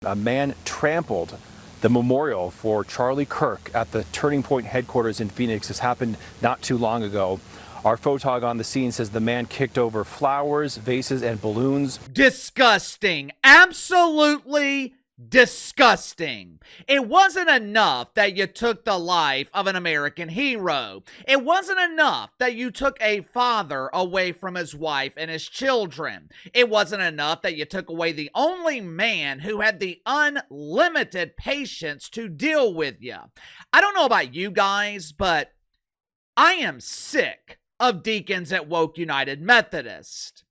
A man trampled the memorial for Charlie Kirk at the Turning Point headquarters in Phoenix. This happened not too long ago. Our photog on the scene says the man kicked over flowers, vases, and balloons. Disgusting. Absolutely disgusting. It wasn't enough that you took the life of an American hero. It wasn't enough that you took a father away from his wife and his children. It wasn't enough that you took away the only man who had the unlimited patience to deal with you. I don't know about you guys, but I am sick of deacons at Woke United Methodist.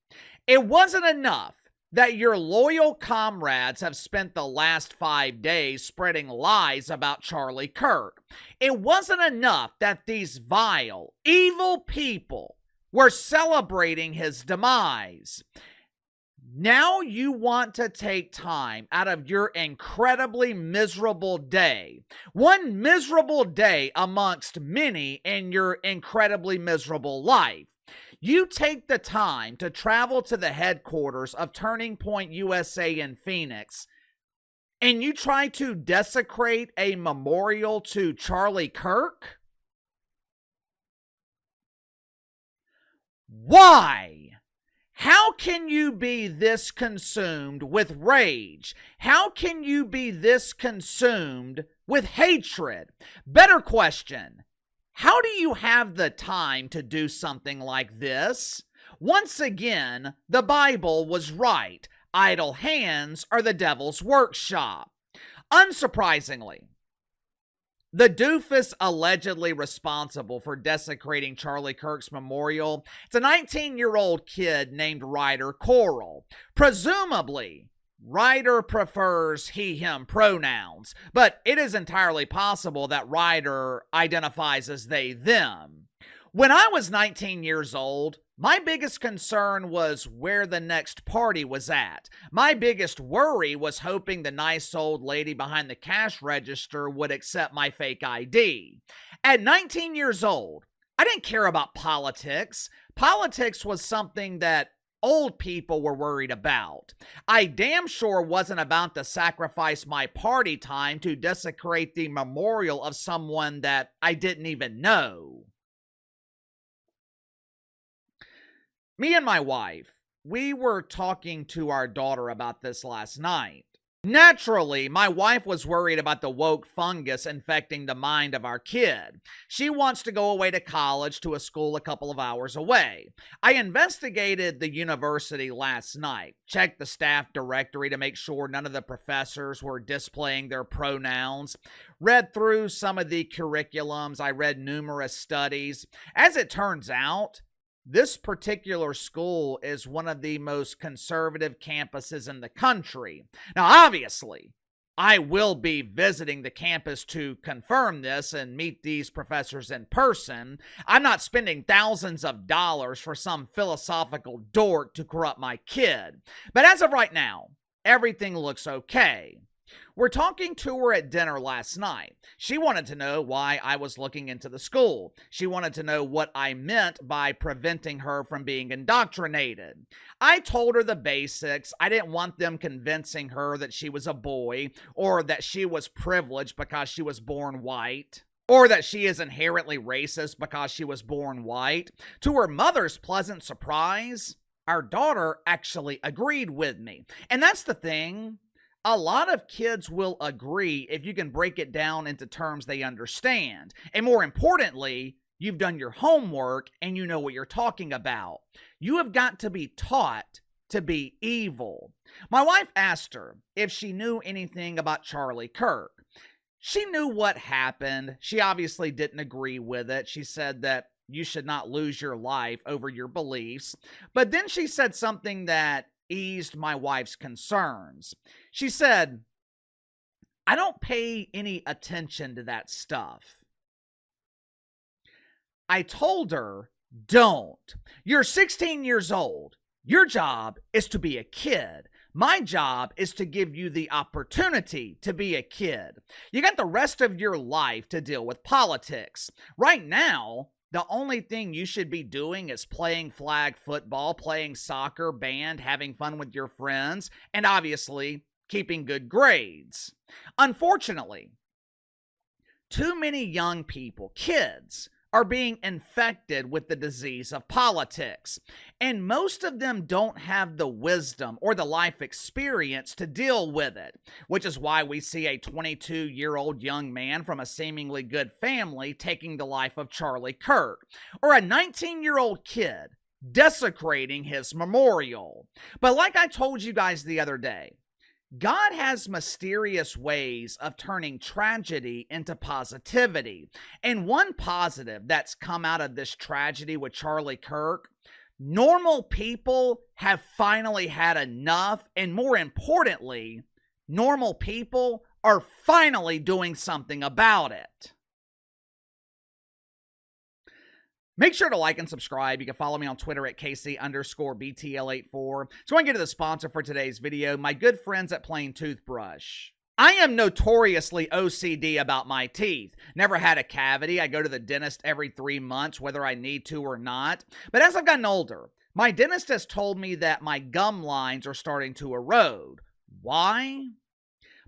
It wasn't enough that your loyal comrades have spent the last 5 days spreading lies about Charlie Kirk. It wasn't enough that these vile, evil people were celebrating his demise. Now you want to take time out of your incredibly miserable day, one miserable day amongst many in your incredibly miserable life. You take the time to travel to the headquarters of Turning Point USA in Phoenix, and you try to desecrate a memorial to Charlie Kirk? Why? How can you be this consumed with rage? How can you be this consumed with hatred? Better question. How do you have the time to do something like this? Once again, the Bible was right. Idle hands are the devil's workshop. Unsurprisingly, the doofus allegedly responsible for desecrating Charlie Kirk's memorial, it's a 19-year-old kid named Ryder Corral. Presumably, Ryder prefers he/him pronouns, but it is entirely possible that Ryder identifies as they/them. When I was 19 years old, my biggest concern was where the next party was at. My biggest worry was hoping the nice old lady behind the cash register would accept my fake ID. At 19 years old, I didn't care about politics. Politics was something that old people were worried about. I damn sure wasn't about to sacrifice my party time to desecrate the memorial of someone that I didn't even know. Me and my wife, we were talking to our daughter about this last night. Naturally, my wife was worried about the woke fungus infecting the mind of our kid. She wants to go away to college to a school a couple of hours away. I investigated the university last night, checked the staff directory to make sure none of the professors were displaying their pronouns, read through some of the curriculums, I read numerous studies. As it turns out, this particular school is one of the most conservative campuses in the country. Now, obviously, I will be visiting the campus to confirm this and meet these professors in person. I'm not spending thousands of dollars for some philosophical dork to corrupt my kid. But as of right now, everything looks okay. We're talking to her at dinner last night. She wanted to know why I was looking into the school. She wanted to know what I meant by preventing her from being indoctrinated. I told her the basics. I didn't want them convincing her that she was a boy, or that she was privileged because she was born white, or that she is inherently racist because she was born white. To her mother's pleasant surprise, our daughter actually agreed with me. And that's the thing. A lot of kids will agree if you can break it down into terms they understand. And more importantly, you've done your homework and you know what you're talking about. You have got to be taught to be evil. My wife asked her if she knew anything about Charlie Kirk. She knew what happened. She obviously didn't agree with it. She said that you should not lose your life over your beliefs. But then she said something that eased my wife's concerns. She said, I don't pay any attention to that stuff. I told her, don't. You're 16 years old. Your job is to be a kid. My job is to give you the opportunity to be a kid. You got the rest of your life to deal with politics. Right now, the only thing you should be doing is playing flag football, playing soccer, band, having fun with your friends, and obviously keeping good grades. Unfortunately, too many young people, kids, are being infected with the disease of politics, and most of them don't have the wisdom or the life experience to deal with it, which is why we see a 22-year-old young man from a seemingly good family taking the life of Charlie Kirk, or a 19-year-old kid desecrating his memorial. But like I told you guys the other day, God has mysterious ways of turning tragedy into positivity. And one positive that's come out of this tragedy with Charlie Kirk, normal people have finally had enough, and more importantly, normal people are finally doing something about it. Make sure to like and subscribe. You can follow me on Twitter at KC_BTL84. So I want to get to the sponsor for today's video, my good friends at Plain Toothbrush. I am notoriously OCD about my teeth. Never had a cavity. I go to the dentist every 3 months, whether I need to or not. But as I've gotten older, my dentist has told me that my gum lines are starting to erode. Why?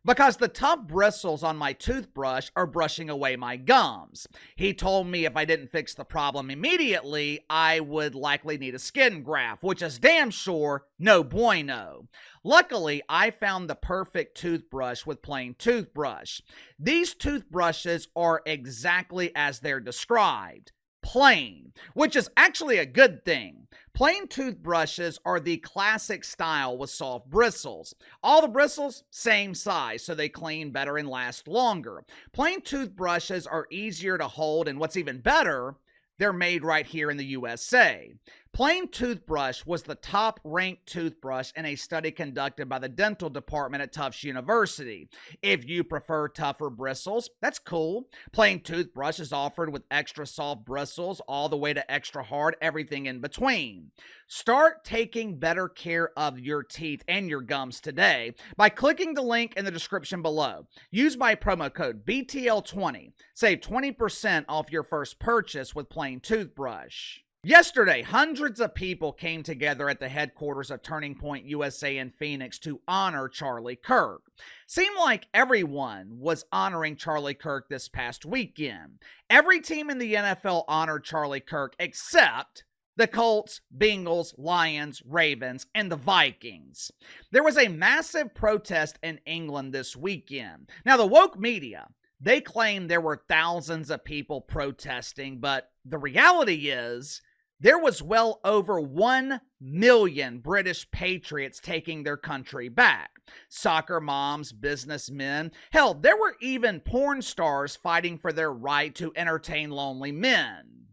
Because the tough bristles on my toothbrush are brushing away my gums. He told me if I didn't fix the problem immediately, I would likely need a skin graft, which is damn sure no bueno. Luckily, I found the perfect toothbrush with Plain Toothbrush. These toothbrushes are exactly as they're described. Plain, which is actually a good thing. Plain toothbrushes are the classic style with soft bristles. All the bristles, same size, so they clean better and last longer. Plain toothbrushes are easier to hold, and what's even better, they're made right here in the USA. Plain Toothbrush was the top-ranked toothbrush in a study conducted by the dental department at Tufts University. If you prefer tougher bristles, that's cool. Plain Toothbrush is offered with extra soft bristles all the way to extra hard, everything in between. Start taking better care of your teeth and your gums today by clicking the link in the description below. Use my promo code BTL20. Save 20% off your first purchase with Plain Toothbrush. Yesterday, hundreds of people came together at the headquarters of Turning Point USA in Phoenix to honor Charlie Kirk. Seemed like everyone was honoring Charlie Kirk this past weekend. Every team in the NFL honored Charlie Kirk except the Colts, Bengals, Lions, Ravens, and the Vikings. There was a massive protest in England this weekend. Now, the woke media, they claim there were thousands of people protesting, but the reality is there was well over 1 million British patriots taking their country back. Soccer moms, businessmen, hell, there were even porn stars fighting for their right to entertain lonely men.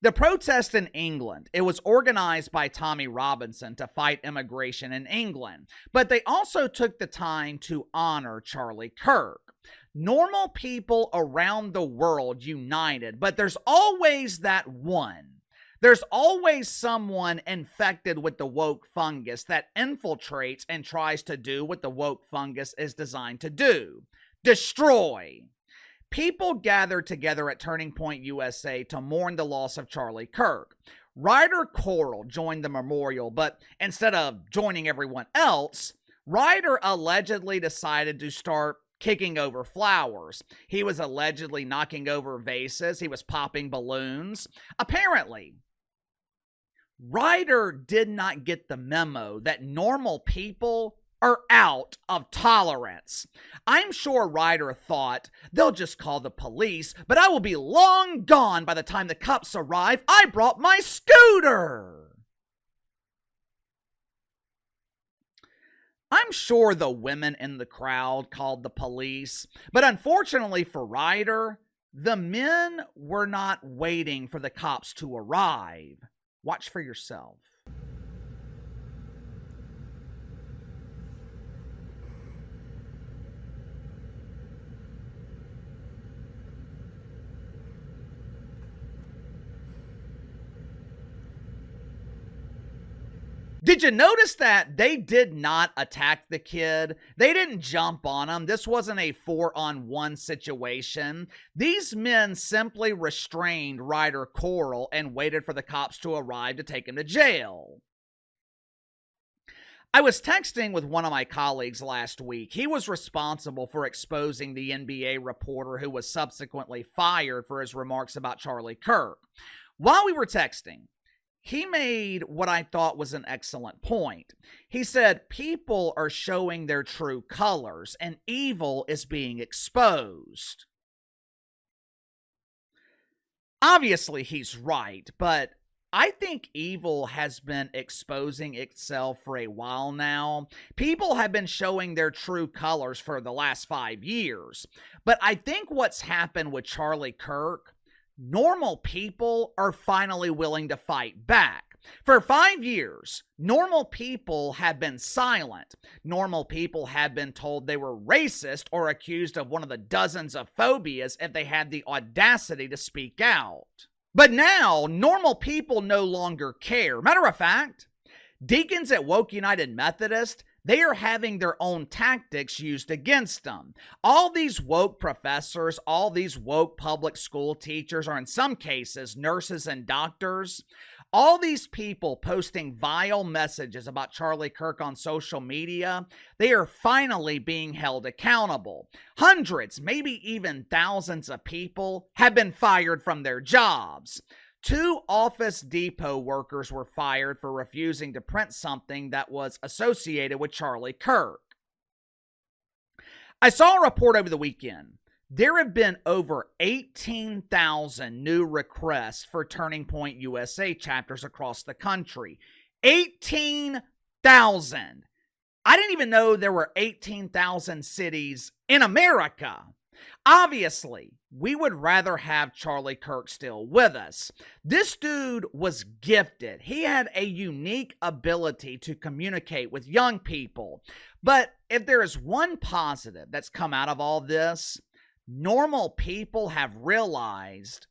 The protest in England, it was organized by Tommy Robinson to fight immigration in England, but they also took the time to honor Charlie Kirk. Normal people around the world united, but there's always that one. There's always someone infected with the woke fungus that infiltrates and tries to do what the woke fungus is designed to do: destroy. People gathered together at Turning Point USA to mourn the loss of Charlie Kirk. Ryder Corral joined the memorial, but instead of joining everyone else, Ryder allegedly decided to start kicking over flowers. He was allegedly knocking over vases. He was popping balloons. Apparently, Ryder did not get the memo that normal people are out of tolerance. I'm sure Ryder thought, they'll just call the police, but I will be long gone by the time the cops arrive. I brought my scooter. I'm sure the women in the crowd called the police, but unfortunately for Ryder, the men were not waiting for the cops to arrive. Watch for yourself. Did you notice that they did not attack the kid? They didn't jump on him. This wasn't a 4-on-1 situation. These men simply restrained Ryder Corral and waited for the cops to arrive to take him to jail. I was texting with one of my colleagues last week. He was responsible for exposing the NBA reporter who was subsequently fired for his remarks about Charlie Kirk. While we were texting, he made what I thought was an excellent point. He said, people are showing their true colors and evil is being exposed. Obviously, he's right, but I think evil has been exposing itself for a while now. People have been showing their true colors for the last 5 years. But I think what's happened with Charlie Kirk, normal people are finally willing to fight back. For 5 years, normal people have been silent. Normal people have been told they were racist or accused of one of the dozens of phobias if they had the audacity to speak out. But now, normal people no longer care. Matter of fact, deacons at Woke United Methodist, they are having their own tactics used against them. All these woke professors, all these woke public school teachers, or in some cases, nurses and doctors, all these people posting vile messages about Charlie Kirk on social media, they are finally being held accountable. Hundreds, maybe even thousands of people have been fired from their jobs. 2 Office Depot workers were fired for refusing to print something that was associated with Charlie Kirk. I saw a report over the weekend. There have been over 18,000 new requests for Turning Point USA chapters across the country. 18,000! I didn't even know there were 18,000 cities in America. Obviously, we would rather have Charlie Kirk still with us. This dude was gifted. He had a unique ability to communicate with young people. But if there is one positive that's come out of all this, normal people have realized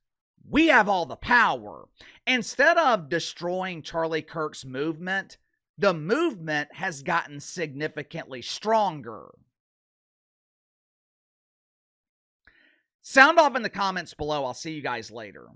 we have all the power. Instead of destroying Charlie Kirk's movement, the movement has gotten significantly stronger. Sound off in the comments below. I'll see you guys later.